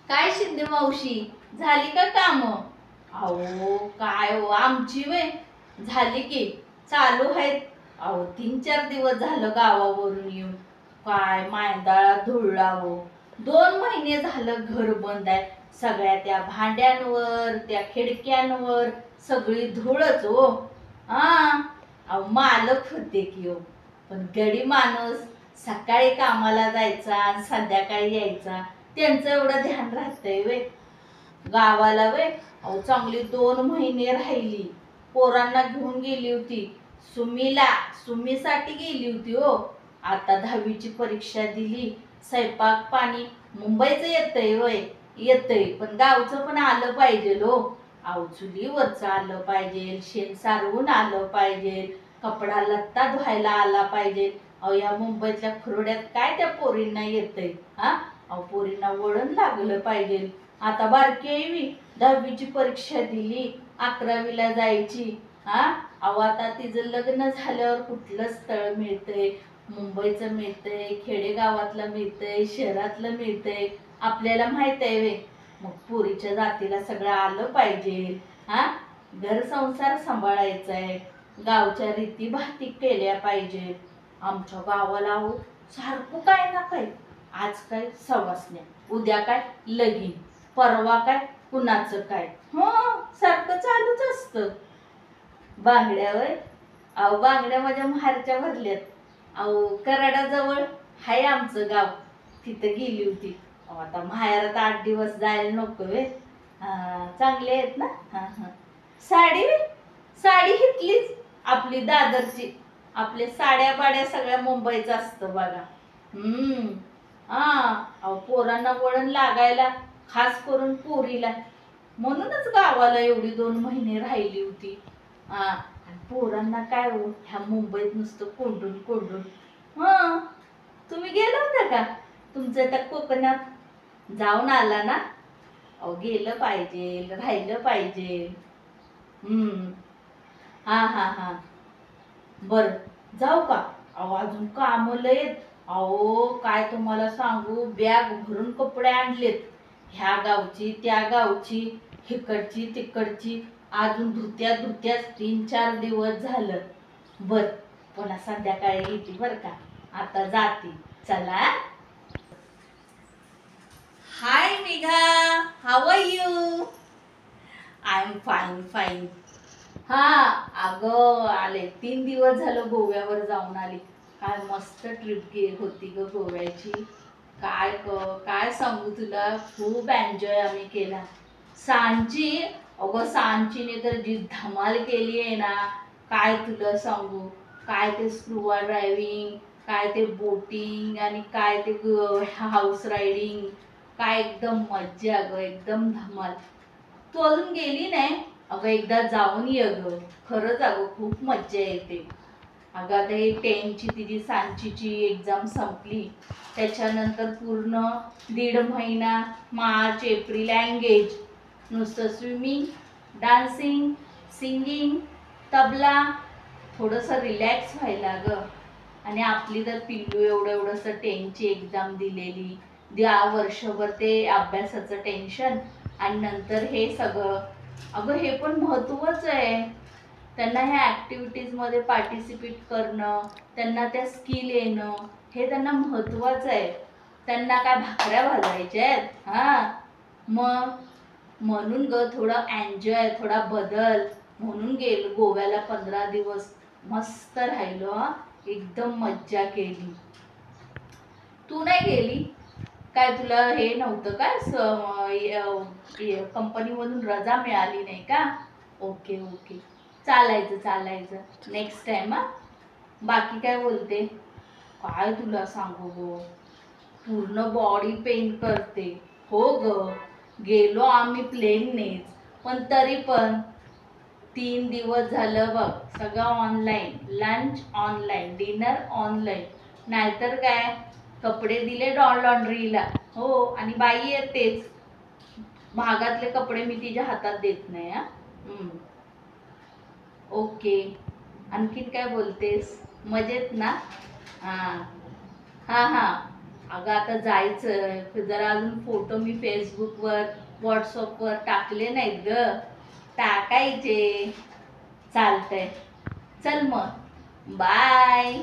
काय शिंदे मावशी, झाली का काम? अहो काय हो आमची वे झाली की चालू आहेत. अहो 3-4 दिवस झालं गावावरून येऊन. काय मांदाळा धुळला हो. 2 महिने झालं घर बंद आहे. सगळ्या त्या भांड्यांवर त्या खिडक्यांवर सगळी धूळच हो. हा. अहो मालक होते की हो, पण गडी माणूस सकाळी कामाला जायचा आणि संध्याकाळी यायचा. त्यांचं एवढं ध्यान राहतंय वे गावाला वे. अहो चांगली 2 महिने राहिली. पोरांना घेऊन गेली होती सुमीसाठी गेली होती हो. आता 10वीची परीक्षा दिली. स्वयंपाक पाणी मुंबईचं येतंय वय येतंय, पण गावचं पण आलं पाहिजे हो. अहो चुलीवरचं आलं पाहिजे, शेण सारवून आलं पाहिजे, कपडा लत्ता धुवायला आला पाहिजे. अहो या मुंबईतल्या खुरड्यात काय त्या पोरींना येतंय हा. अहो पोरींना वळण लागलं पाहिजे. आता बारकी आहे 10वीची परीक्षा दिली, 11वीला जायची हा. अहो आता तिचं लग्न झाल्यावर कुठलं स्थळ मिळतंय? मुंबईचं मिळतंय, खेडेगावातलं मिळतंय, शहरातलं मिळतंय, आपल्याला माहित आहे वे. मग पोरीच्या जातीला सगळं आलं पाहिजे हा. घर संसार सांभाळायचा आहे, गावच्या रीती भाती केल्या पाहिजे. आमच्या गावाला हो सारखं काय ना काय, आज काय सवासण्या, उद्या काय लगीन, परवा काय कुणाचं काय हो, सारखं चालूच असतं. बांगड्यावर अहो बांगड्या माझ्या माहेरच्या भरल्यात. अहो कराडाजवळ हाय आमचं गाव, तिथं गेली होती. अहो आता माहेरात 8 दिवस जायला नको वे. चांगले आहेत ना. साडी वे, साडी घेतलीच आपली दादरची. आपल्या साड्या बाड्या सगळ्या मुंबईचं असतं बघा. अहो पोरांना वळण लागायला, खास करून पोरीला, म्हणूनच गावाला एवढी 2 महिने राहिली होती. आणि पोरांना काय हो ह्या मुंबईत नुसतं कोंडून कोंडून. तुम्ही गेला होता का? तुमचं त्या कोकणात जाऊन आला ना? अहो गेलं पाहिजे, राहिलं पाहिजे. हा. बर, जाऊ का? अहो अजून काम लय. अहो काय तुम्हाला सांगू, बॅग भरून कपडे आणलेत. ह्या गावची त्या गावची, हिकडची तिकडची, अजून धुत्याच 3-4 दिवस झालं. बर, पुन्हा संध्याकाळी येते बर का. आता जाते, चला. Hi Megha, how are you? I am fine. अगं आले 3 दिवस झालं, गोव्यावर जाऊन आली. काय मस्त ट्रिप होती ग गोव्याची. काय सांगू तुला, खूप एन्जॉय आम्ही केला. सांची, अगं सांचीने तर जी धमाल केली आहे ना, काय तुला सांगू. काय ते स्कुबा ड्रायव्हिंग, काय ते बोटिंग, आणि काय ते हाऊस रायडिंग, काय एकदम मज्जा ग, एकदम धमाल. तू अजून गेली नाही? अगं एकदा जाऊन ये ग, खरंच अगं खूप मज्जा येते. अगं आता हे 10ची तिची सांचीची एक्झाम संपली, त्याच्यानंतर पूर्ण 1.5 महिना मार्च एप्रिल एंगेज, नुसतं स्विमिंग, डान्सिंग, सिंगिंग, तबला, थोडंसं रिलॅक्स व्हायला ग. आणि आपली तर पिल्लू एवढंसं 10ची एक्झाम दिलेली, वर्षभर ते अभ्यासाचं टेन्शन, आणि नंतर हे सगळं. अगं हे पण महत्त्वाचं आहे, त्यांना ह्या ॲक्टिव्हिटीजमध्ये पार्टिसिपेट करणं, त्यांना त्या स्किल येणं, हे त्यांना महत्त्वाचं आहे. त्यांना काय भाकऱ्या भाजायच्या आहेत मग म्हणून ग थोडं एन्जॉय, थोडा बदल म्हणून गेलो गोव्याला. 15 दिवस मस्त राहिलो, एकदम मज्जा केली. तू नाही गेली काय? तुला हे नव्हतं काय, कंपनीमधून रजा मिळाली नाही का? ओके, चालायचं नेक्स्ट टाइम. बाकी काय बोलते? काय तुला सांगू गो, पूर्ण बॉडी पेन करते हो ग. गेलो आम्ही प्लेननेच, पण तरी पण 3 दिवस झालं बघ, सगळं online, lunch online, dinner online. नाहीतर काय, कपडे दिले लॉन्ड्रीला हो, आणि बाई येतेच. महागातले कपडे मी तिच्या हातात देत नाही. ओके, आणखीन काय बोलतेस? मजेत ना? हां. अगं आता जायचं जरा अजून फोटो मी फेसबुकवर व्हॉट्सअपवर टाकले नाहीत ग, टाकायचे. चालतंय, चल मग बाय.